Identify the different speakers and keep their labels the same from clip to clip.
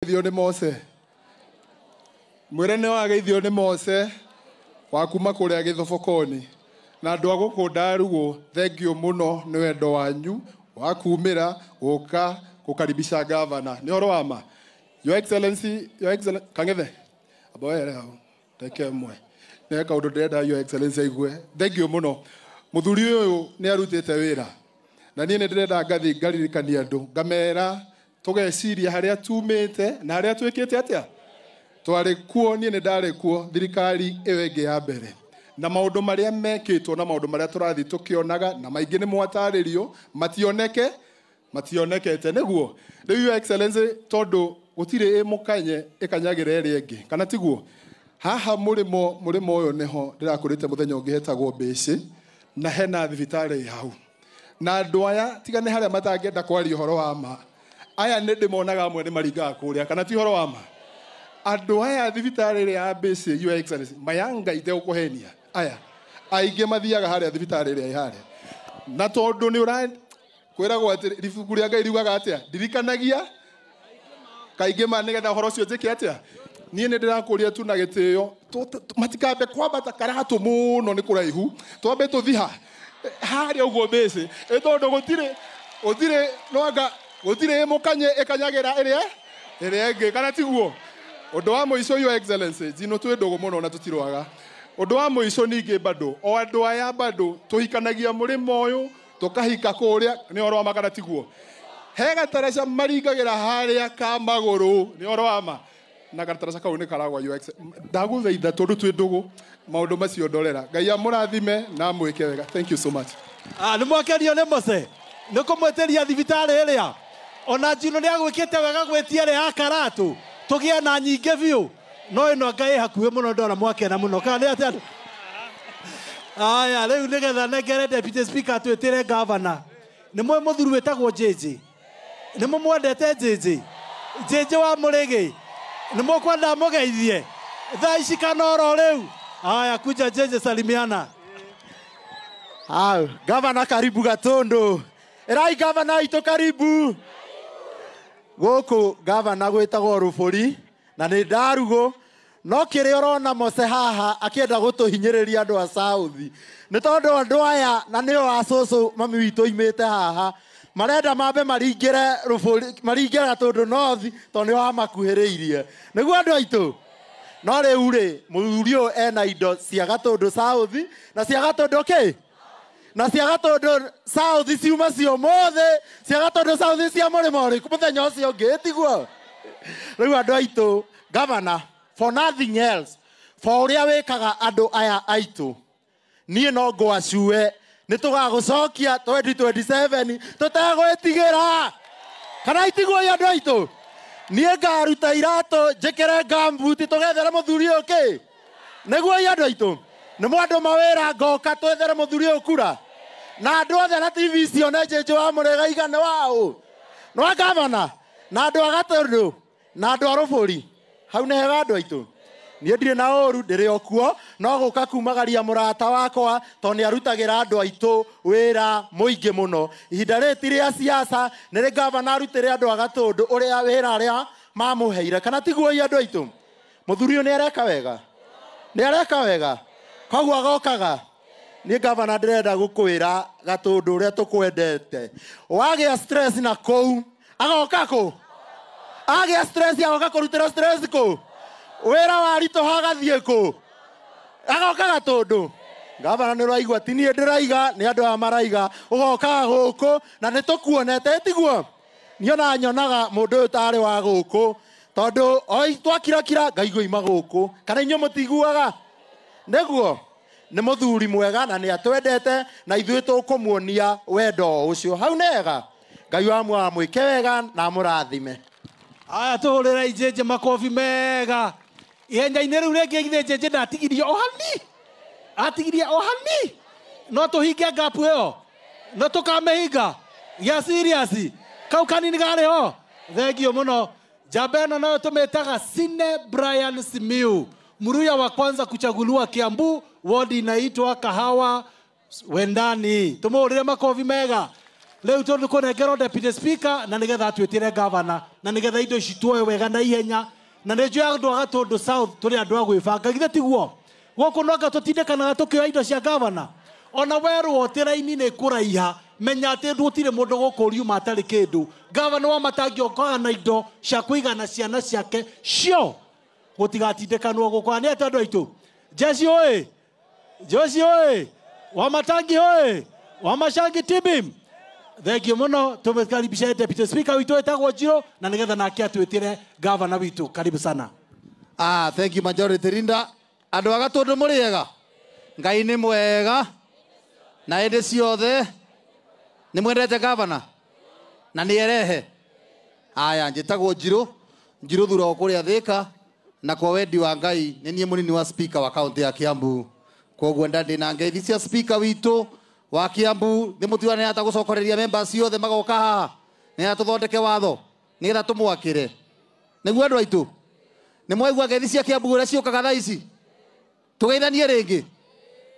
Speaker 1: Geithio nĩ Mose. Mwĩre nĩ wa geithio nĩ Mose wa kuma kũrĩa Gĩthobokoni. Na andũ a gũkũ Ndarugũ, thengio mũno nĩ wendo wanyu wa kumĩra gũka gũkaribisha gavana. Nĩ ũhoro wa ma? Your Excellency, Kang'ethe. Aboere hau. Reke mwe. Nĩ kaũndũ ndĩrenda Your Excellency aigue. Thengio mũno. Mũthuri ũyũ nĩ arutĩte wĩra. Na niĩ nĩ ndĩrenda ngathi ngaririkania andũ. Ngamera tũgeciria harĩa tumĩte na harĩa twĩkĩte atĩa. Twarĩ kuo, niĩ nĩ ndarĩ kuo, thirikari ĩyo ĩngĩ ya mbere. Na maũndũ marĩa mekĩtwo na maũndũ marĩa tũrathi tũkĩonaga na maingĩ nĩ mwatarĩrio mationekete nĩguo. Rĩu Your Excellency tondũ gũtirĩ ĩmũkanye ĩkanyagĩra ĩrĩa ĩngĩ. Kana tiguo? Haha mũrĩmo ũyũ nĩho ndĩrakũrĩte mũthenya ũngĩ hetagwo Mbĩcĩ na hena thibitarĩ hau. Na andũ aya tiga nĩ harĩa matangĩenda kwaria ũhoro wa ma. Aya nĩ ndĩmonaga amwe nĩ maringaga kũrĩa. Kana ti ũhoro wa ma? Andũ aya thibitarĩ ĩrĩa ya Mbĩcĩ, Your Excellency, mayanga itegũkũhenia. Aya aingĩ mathiaga harĩa thibitarĩ ĩrĩa ĩharĩa. Na tondũ nĩ kwĩragwo atĩ ibuku rĩa Ngai riugaga atĩa? Ndirikanagia kaingĩ ma nĩgetha ũhoro ũcio njĩke atĩa? Niĩ nĩ ndĩrakũria tu na gĩtĩo. Matikambe kwambata karatũ mũno nĩ kũraihu. Twambe tũthiha harĩa ũguo Mbĩcĩ. Tondũ gũtirĩ ĩmũkanye ĩkanyagĩra ĩrĩa ĩngĩ. Kana tiguo? Ũndũ wa mũico Your Excellency, jino twĩ ndũgũ mũno na tũtirwaga. Ũndũ wa mũico ningĩ bado, o andũ aya bado tũhikanagia mũrĩmo ũyũ, tũkahika kũrĩa, nĩ ũhoro wa ma kana tiguo? He gataraca maringagĩra harĩa ka magũrũ, nĩ ũhoro wa ma? Na gataraca kau nĩ karagwa Your Excellency. Ndagũthaitha tondũ twĩ ndũgũ, maũndũ macio ndorera. Ngai amũrathime na mwĩke wega. Thank you so much.
Speaker 2: Nĩ mwakenio nĩ Mose. Nĩ kũmweteria thibitarĩ ĩrĩa. Ona Jino nĩ agwĩkĩte wega gwĩtia ĩrĩa ya Karatu. Tũgĩe na nyingĩ biũ. No ĩno Ngai hakuhĩ mũno ndona mwakena mũno. Kana nĩ atĩa? Aya, rĩu nĩgetha nengere Deputy Speaker twĩtĩre governor. Nĩ mwe mũthuri wĩtagwo JJ. Nĩ mũmwendete JJ. JJ wa Mũrĩgĩ. Nĩ mũkwenda mũgeithie. Thaa ici kana oro rĩu. Aya, kuja JJ salimiana.
Speaker 3: Governor karibu Gatundu. Erai governor ito karibu. Gũkũ governor gwĩtagwo Rũbũri na nĩ Ndarugũ. No kĩrĩa ũrona Mose haha akĩenda gũtũhinyĩrĩria andũ a South. Nĩ tondũ andũ aya na nĩo acũcũ mami witũ imĩte haha. Marenda mambe maringĩre Rũbũri, maringĩre Gatundu North tondũ nĩ wamakuhĩrĩirie. Nĩguo andũ aitũ. No rĩu rĩ, mũthuri ũyũ ena indo cia Gatundu South na cia Gatundu kĩ? Na cia Gatundu South ciuma cio mothe, cia Gatundu South cia mũrĩmo ũrĩkũ mũthenya ũcio ũngĩ tiguo. Rĩu andũ aitũ, governor, for nothing else, for ũrĩa wĩkaga andũ aya aitũ, niĩ no ngwacue nĩ tũgagũcokia 2027 tũtegwĩtigĩra. Kana itiguo andũ aitũ? Niĩ ngaruta iratũ njĩkĩre gumboot tũgethere mũthuri ũyũ kĩ? Nĩguo andũ aitũ? Nĩ mwandũ mawĩra ngoka twethere mũthuri ũyũ kura. Na andũ othe na TV cione JJ wa Mũrĩgĩ igane wao. No governor na andũ a Gatundu na andũ a Rũbũri. Hau nĩ hega andũ aitũ. Niĩ ndirĩ na ũru ndĩrĩ o kuo no gũka kumagaria mũrata wakwa tondũ nĩ arutagĩra andũ aitũ wĩra mũingĩ mũno. Ihinda rĩrĩ ti rĩa siasa nĩ rĩ governor arutĩre andũ a Gatundu ũrĩa wĩra arĩa mamũheire. Kana tiguo andũ aitũ? Mũthuri ũyũ nĩ areka wega? Nĩ areka wega? Koguo agokaga. Niĩ governor ndĩrenda gũkwĩra Gatundu ũrĩa tũkwendete. Wagĩa stress na kũu agoka kũ? Agĩa stress agoka kũrutĩra stress kũ? Wĩra waritũha agathiĩ kũ? Agoka Gatundu. Governor nĩ ũraigua ti niĩ ndĩraiga nĩ andũ aya maraiga. Ũgokaga gũkũ na nĩ tũkuonete tiguo. Niĩ ona nyonaga mũndũ ũyũ tarĩ wa gũkũ tondũ twakirakira ngaigua ima gũkũ. Kana inyuĩ mũtiguaga? Nĩguo nĩ mũthuri mwega na nĩ atwendete na ithuĩ tũkũmuonia wendo ũcio. Hau nĩ hega. Ngai wa mwĩke wega na mũrathime.
Speaker 2: Aya tũhũrĩre JJ makobi mega. Ihenya-inĩ rĩu rĩngĩ githĩ JJ ndatigirie o hani. Atigirie o hani. No tũhinge ngapu ĩyo. No tũkamĩhinga. Gĩa serious. Kau kanini garĩ ho. Thengio mũno. Njamba ĩno nayo tũmĩtaga Sine Brian Simiu. Muluya wa kwanza kuchaguliwa Kiambu, ward inaitwa Kahawa Wendani. Tumuhũrĩre makobi mega. Leo tondu kunengero deputy speaker na nigetha twitire governor na nigetha indo citwoe wega na ihenya na nĩnjũĩ andũ a Gatũndũ South tũrĩ andũ a gwĩbanga githĩ tiguo gũkũ no anga tũtindĩkanaga tũkĩoya indo cia governor ona werwo atĩ raini nĩ kũraiha menya atĩ gũtirĩ mũndũ gũkũ ũriuma atarĩ kĩndũ governor wa matangĩokaga na indo cia kũigana ciana ciake cio gũtigatindĩkanwo gũkũ nĩ atĩ andũ aitũ Jesse oĩ Jesse oĩ Wamatangi oĩ Wamashangi Tibim thank you muno tumekaribisha deputy speaker witũ etagwo Njirũ na nigetha nake atwĩtire governor witũ karibu sana
Speaker 3: thank you majority leader andũ a Gatũndũ mũrĩega Ngai nĩ mwega na hĩndĩ ciothe nĩ mwendete governor na nĩ erehe aya njĩtagwo Njirũ Njirũ thuragwo kũrĩa Thĩka na kwa wendi wa Ngai nĩ niĩ mũnini wa speaker wa county ya Kiambu koguo ndina ngeithi cia speaker witũ wa Kiambu nĩ mũtuane ata gũcokereria members ciothe magoka haha nĩ atũthondeke watho nĩgetha tũmwakĩre nĩguo andũ aitũ nĩ mwaigua ngeithi cia Kiambu ũrĩa ciũkaga thaa ici tũgeithanie rĩngĩ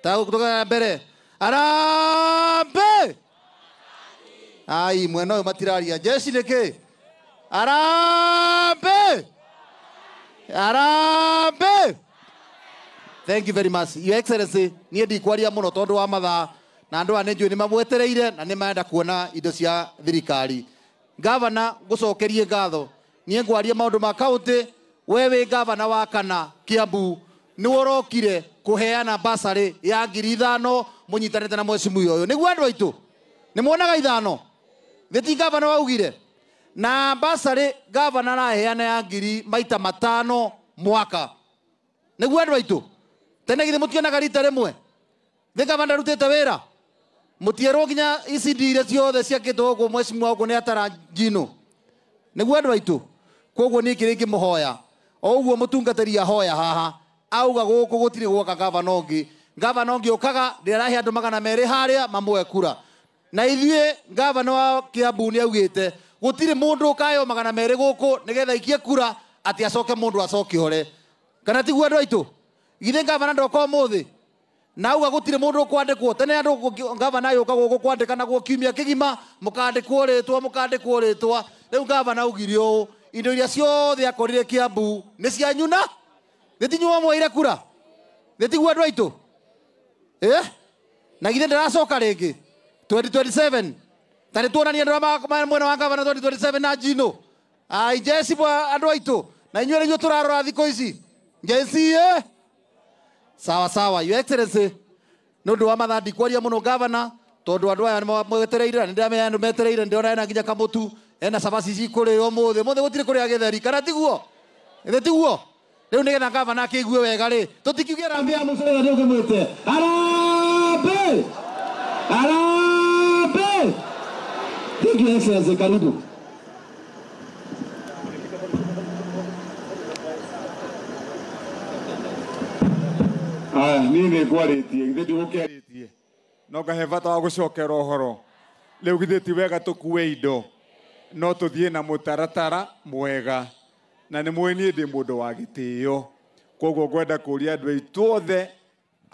Speaker 3: tũgaya mbere arambe ai mwena ũyũ matiraria jeshi nĩkĩ arambe arambe thank you very much your excellency niĩ ndikwaria mũno tondũ wa mathaa na andũ ane njũĩ nĩ mamwetereire na nĩ marenda kuona indo cia thirikari governor gũcokerie ngatho niĩ ngwaria maũndũ ma county we wĩ governor wa kana Kiambu nĩ worokire kũheana basarĩ ya 5,000 mũnyitanĩte na mwecimuya ũyũ nĩguo andũ aitũ nĩ muonaga 5,000 thĩti governor waugire na basarĩ governor araheana ya 1,000 maita 5 mwaka nĩguo andũ aitũ tene githĩ mũtionaga rita rĩmwe thĩ governor rutĩte wĩra mũtierwo nginya ECD iria ciothe ciakĩtwo gũkũ mwecimuya gũkũ nĩ atara Njino nĩguo andũ aitũ koguo niĩ kĩrĩ ngĩmũhoya o ũguo mũtungatĩri ahoya haha auga gũkũ gũtirĩ gwoka governor ũngĩ ũkaga ndĩrahe andũ 200 harĩa mamwe kura na ithuĩ governor wa Kiambu nĩ augĩte gũtirĩ mũndũ ũkayo 200 gũkũ nĩgetha ikie kura atĩ acoke mũndũ acoke hore kana tiguo andũ aitũ githĩ governor ndoka ũmũthĩ na auga gũtirĩ mũndũ ũkwandĩkwo tene andũ governor yũka gũkũ kwandĩka naguo kiumia kĩgima mũkandĩkwo rĩtwa rĩu governor augire ũũ indo iria ciothe akorire Kiambu nĩ cianyuna thĩtinyuo mwaire kura thĩtiguo andũ aitũ na githĩ ndĩracoka rĩngĩ 2027 tarĩ tuonanie andũ mwena wa governor 2027 na Njino ai jesi andũ aitũ na inyuĩ rĩu tũrarora thikũ ici jesi sawa your excellency nĩ ũndũ wa mathaa ndikwaria mũno governor tondũ andũ aya nĩ mwetereire na nĩndĩramenya andũ metereire ndĩrona ena nginya kamũtu ena cabaci cikũrĩo mũthĩ gũtirĩ kũrĩa gĩtheri kana tiguo tiguo rĩu nĩgetha governor akĩigue wega rĩ tũtikiuge rambe ya mũcere nĩ ũkĩmwĩte arambe thank you excellency karibu
Speaker 4: niĩ nĩ ngwarĩtie githĩ ndigũkĩarĩtie no ngahe bata wa gũcokera ũhoro rĩu githĩ ti wega tũkue indo no tũthiĩ na mũtaratara mwega na nĩ mũĩ niĩ ndĩ mũndũ wa gĩtĩo koguo ngwenda kũria andũ aitũ othe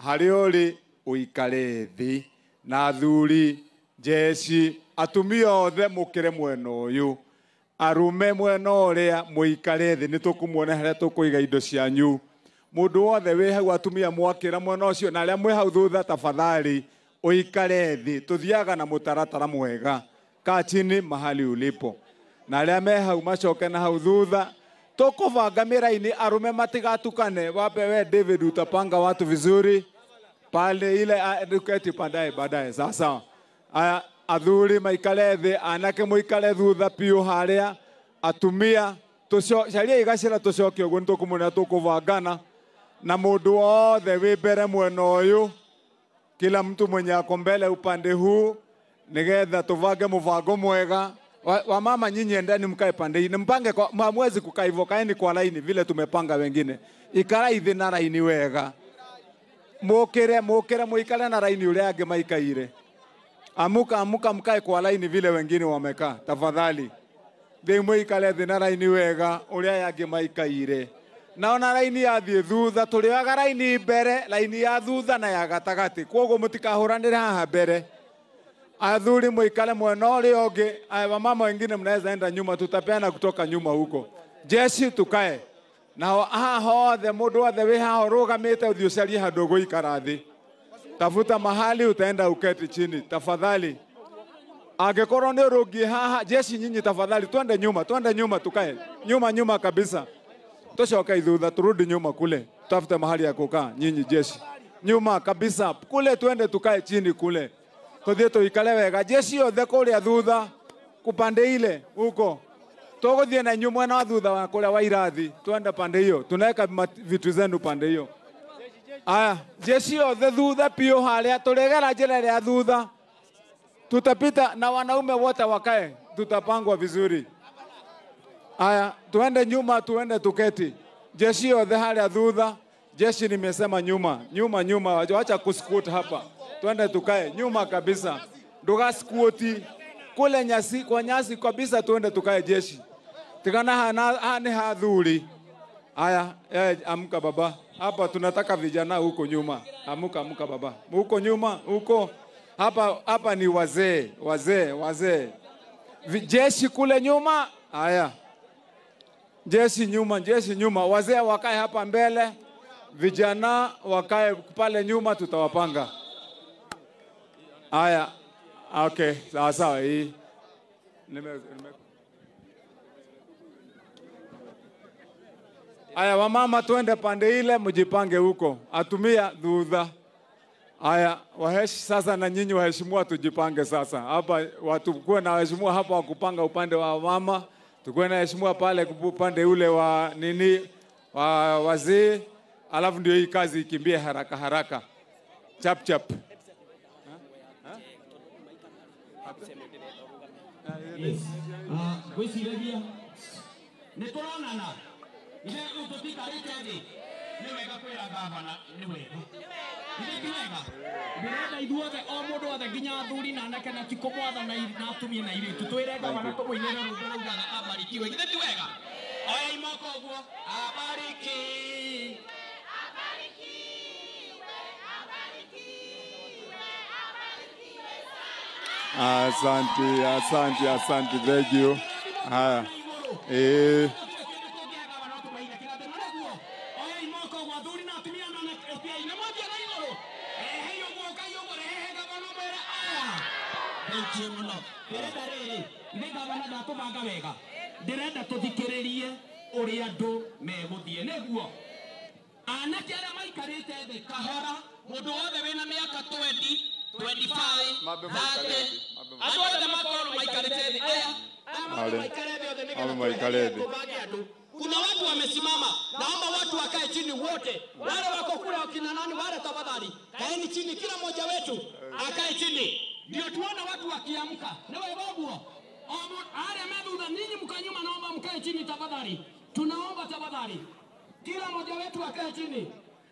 Speaker 4: harĩa ũrĩ ũikare thĩ na athuri jeshi atumia othe mũkĩre mwena ũyũ arume mwena ũrĩa mũikare thĩ nĩ tũkũmuona harĩa tũkũiga indo cianyu mũndũ wothe wĩ hau atumia mwakĩra mwena ũcio na arĩa mwĩ hau thutha tafadhali ũikare thĩ tũthiaga na mũtaratara mwega kaa chini mahali ulipo na arĩa me hau macoke na hau thutha tũkũbanga mĩraini arume matigatukane wape we David utapanga watu vizuri pale ile eduketi baadaye sasa athuri maikare thĩ anake mũikare thutha piũ harĩa atumia sharia igacĩra tũcoke ũguo nĩtũkũmũona tũkũbangana na mũndũ wothe wĩ mbere mwena ũyũ kila mtu mwenye ako mbele upande huu nigetha tuvange muvango mwega wa mama nyinyi endeni mkae pande hii mpange kwa mwezi kukaa hivyo kaeni kwa laini vile tumepanga wengine ikara hivi na laini wega mukire muikale na laini ule age maikaire amuka mkae kwa laini vile wengine wamekaa tafadhali thĩ muikale thĩ na laini wega uria yage maikaire naona laini ya thĩ thutha tũrĩaga laini mbere laini ya thutha na ya gatagati koguo mũtikahũranĩre haha mbere Adhuri muikale mwenori oge. Wamama wengine mnaweza enda nyuma, tutapeana kutoka nyuma huko. Jeshi tukae. Na hothe mundu othe wi haha rugamite uthiucarie handu guikara thi. Tafuta mahali utaenda uketi chini tafadhali. Angekorwo ni urungie haha, jeshi nyinyi tafadhali twende nyuma tukae. Nyuma kabisa. Tucoke ithutha turudi nyuma kule. Tafute mahali ya kukaa nyinyi jeshi. Nyuma kabisa kule twende tukae chini kule. Tuthie tuikale wega. Jeshi yothe kuria thutha kupande ile huko. Tuguthie na nyuma na thutha wa kuria wa irathi. Twende pande hiyo. Tunaweka vitu zenu pande hiyo. Aya, jeshi yothe thutha pio haria turegera njira ya thutha. Tutapita na wanaume wote wakae. Tutapangwa vizuri. Aya, tuende nyuma, tuende tuketi. Jeshi yothe haria thutha. Jeshi nimesema nyuma. Wacha kuskuti hapa. Tuende tukae nyuma kabisa. Nduga skuti. Kule nyasi, kwa nyasi kabisa tuende tukae jeshi. Tikana hane hadhuri. Aya, amka baba. Hapa tunataka vijana huko nyuma. Amka baba. Huko nyuma, huko. Hapa ni wazee. Jeshi kule nyuma. Aya. Jeshi nyuma. Wazee wakae hapa mbele. Vijana wakae pale nyuma, tutawapanga. Aya. Okay, sawa hii. Aya, wamama tuende pande ile, mjipange huko. Atumia dhudha. Aya, waheshi sasa na nyinyi waheshimiwa tujipange sasa. Hapa watu kuwe na waheshimiwa hapa wa kupanga upande wa mama. Tukuwe na waheshimiwa pale upande ule wa wa wazee. Alafu ndio hii kazi ikimbie haraka. Chap.
Speaker 5: Gwiciragia nä tå ronana ithe rä u tå tikarä te thä nä wega kwä ra gavana nä wega ithe ti wega ndä renda ithuothe o må ndå othe nginya athuri na anake na tikå mwatha na atumia na irä tu twä re gavana tå må inä re rå ngå raugaga abarikiwe ithe ti wega oya imoko å guo
Speaker 4: Asante, thank you. Haya.
Speaker 5: Ndirenda tuthikiririe uria andu meguthie niguo anake aria maikarite thi kahora mundu wothe wina miaka 20 25 30 andu othe makorwo maikarite thi kuna watu wamesimama, naomba watu wakae chini wote. Wale wako kule wakina nani wale tafadhali kaeni chini, kila mmoja wetu akae chini ndio tuone watu wakiamka. Newe babu ale medudha ninyi mkanyuma, naomba mkae chini tafadhali. Tunaomba tafadhali kila mmoja wetu akae chini,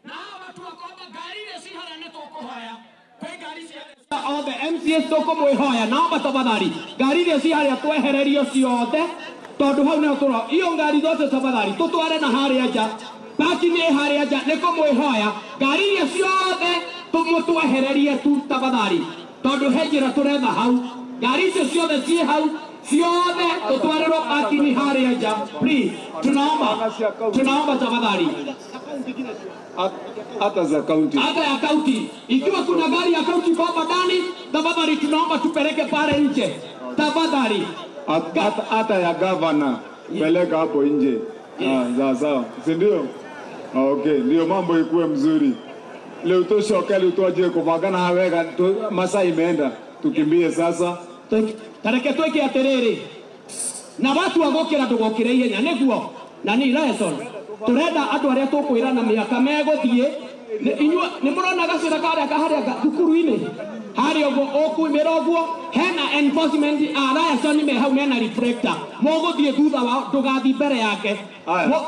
Speaker 5: na hawa watu wako hapa gari ile si harane toko haya kwa gari si all the MCS toko mwehoya, naomba tafadhali gari ile si harya twehererio ciothe tondu hau ne turo iyo ngari zote tafadhali tutware na harya nja baki ni harya nja niko mwehoya gari ile ciothe tumutwehererie tu tafadhali tondu hejira turetha hau gari icio ciothe ci hau ciothe tutwarerwo baki ni harya nja please. Tunaomba tafadhali
Speaker 4: Hata za kaunti.
Speaker 5: Hata ya kaunti. Ikiwa kuna gari ya kaunti kwa ndani, tafadhali tunaomba tupeleke pale nje. Tafadhali.
Speaker 4: Hata ya governor peleka hapo nje. Sawa. Si ndio? Okay, ndio mambo ikuwe mzuri. Leo tushokeli utoje kuvagana hawega masaa imeenda. Tukimbie sasa.
Speaker 5: Tareke tweke aterere. Na watu wagokera ndugokire ihenya niguo. Na ni lesson. Turenda andu aria tukwira na miaka meguthie inyua ni murona gacira karia kaharia thukuru-ini haria uguo ukwimira uguo hena enforcement lesson me hau mena reflector muguthie thutha wa ndugathi mbere yake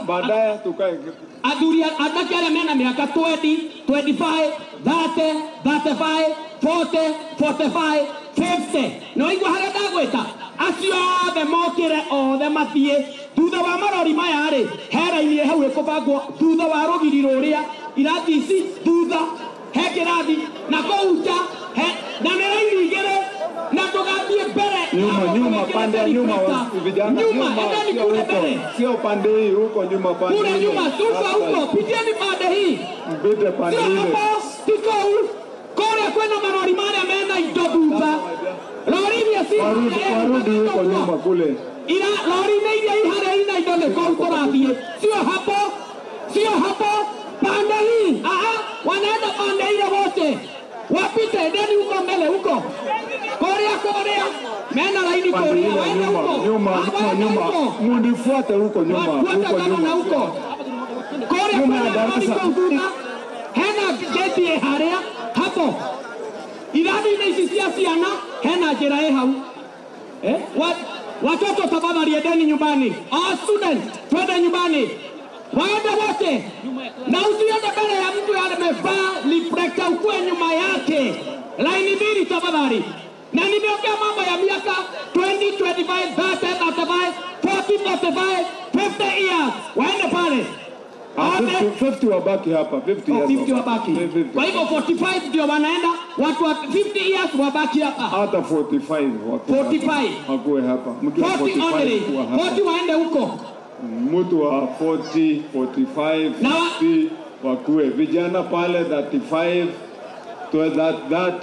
Speaker 4: baadaye tukae
Speaker 5: athuri andake aria mena miaka 20 25 30 35 40 45 50 no igua haria ndagwita acio othe mokire othe mathie thutha wa marori maya ri hera-ini hau ikubangwo thutha wa rugiri ruria irathi ici thutha he kirathi na kũu nja na nĩ raini igĩrĩ na tugathie mbele.
Speaker 4: Nyuma pande ya nyuma vijana.
Speaker 5: Nyuma endeni kule mbele.
Speaker 4: Sio pande hii huko nyuma pande.
Speaker 5: Kule nyuma huko pitieni pande hii.
Speaker 4: Mbite pande ile.
Speaker 5: Tiko kore kwenda marori mare ameenda idoduba. Lori ni si
Speaker 4: warudi huko nyuma kule.
Speaker 5: Ila lori ni ile ihare ina idole kontorathie. Sio hapo pande hii. Wanaenda pande ile wote. Wapite endeni huko mbele huko. Korea. Mena laini Korea. Waende huko.
Speaker 4: Nyuma. Munifuate huko nyuma.
Speaker 5: Huko. Korea kwenda hena geti haria hapo. Irani inaisisia siana hena jera hau. Watoto tafadhali endeni nyumbani. Students twende nyumbani. Waende wote. Na usiende mbele ya mtu amevaa reflector ukue nyuma yake. Laini mbili tafadhali. Na nimeongea mambo ya miaka 20, 25, 30, 35, 40, 45, 50 years. Waende pale.
Speaker 4: 50 wabaki hapa.
Speaker 5: 50 wabaki. Kwa hivyo 45 ndio wanaenda. Watu wa 50 years wabaki hapa.
Speaker 4: Hata 45 wakuwe hapa. Mtu wa
Speaker 5: 40 waende huko.
Speaker 4: Mtu wa 40, 45, 50 wakuwe. Vijana pale 35 to that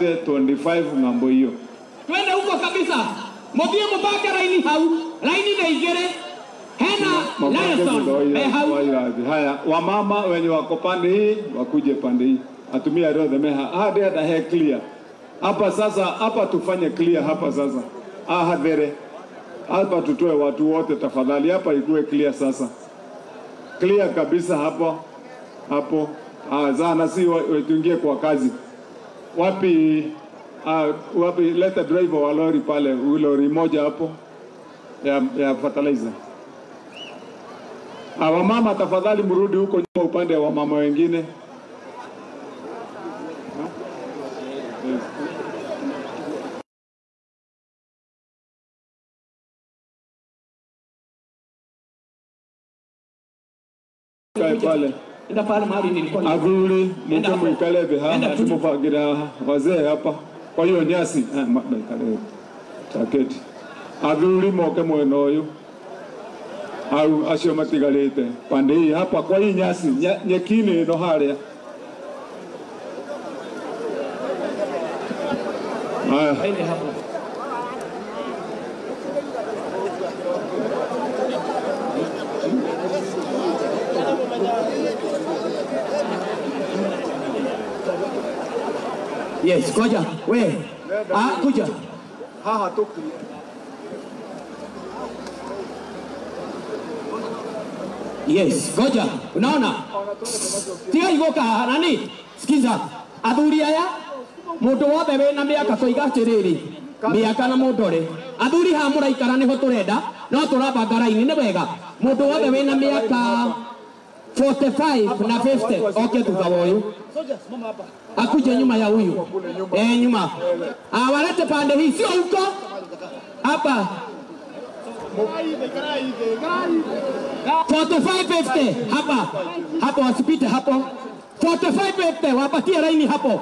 Speaker 4: 25 ngambo hiyo.
Speaker 5: Twende huko kabisa. Mthie mpaka laini hau. Laini na igere. Hena Nelson.
Speaker 4: Haya, wamama wenye wako pande hii wakuje pande hii. Atumia roho meha. Hadi hata clear. Hapa sasa, hapa tufanye clear hapa sasa. Hadhere. Hapa tutoe watu wote tafadhali, hapa ikuwe clear sasa. Clear kabisa hapo. Zana si tuingie kwa kazi. Wapi leta driver wa lori pale, lori moja hapo ya fertilizer. Wamama tafadhali mrudi huko nyuma upande wa mama wengine. Pale.
Speaker 5: Enda pale mahali nilikuwa.
Speaker 4: Aguri mtu mkalebe tumufagira wazee hapa. Kwa hiyo nyasi kalebe. Taketi. Aguri moke mweno huyu. Au acio matigarite pande hii hapa kwa hii nyasi nyekini no haria.
Speaker 5: Aende hapo. Yes, koja. We. Kuja.
Speaker 4: Haha toki.
Speaker 5: Yes, goja. Unaona? Tia igoka nani? Sikiza. Athuri aya mundu wothe wina miaka koiga tiriri. Miaka na mundore. Athuri ha muraikara niho turenda, no turabanga raini ni wega. Mundu wothe wina miaka 45 na 50. Okay tukawoyu. Akuje nyuma ya huyu. Nyuma. Walete pande hii sio huko. Hapa. 45-50 hapa wasipite hapo. 45-50 wapatie laini hapo.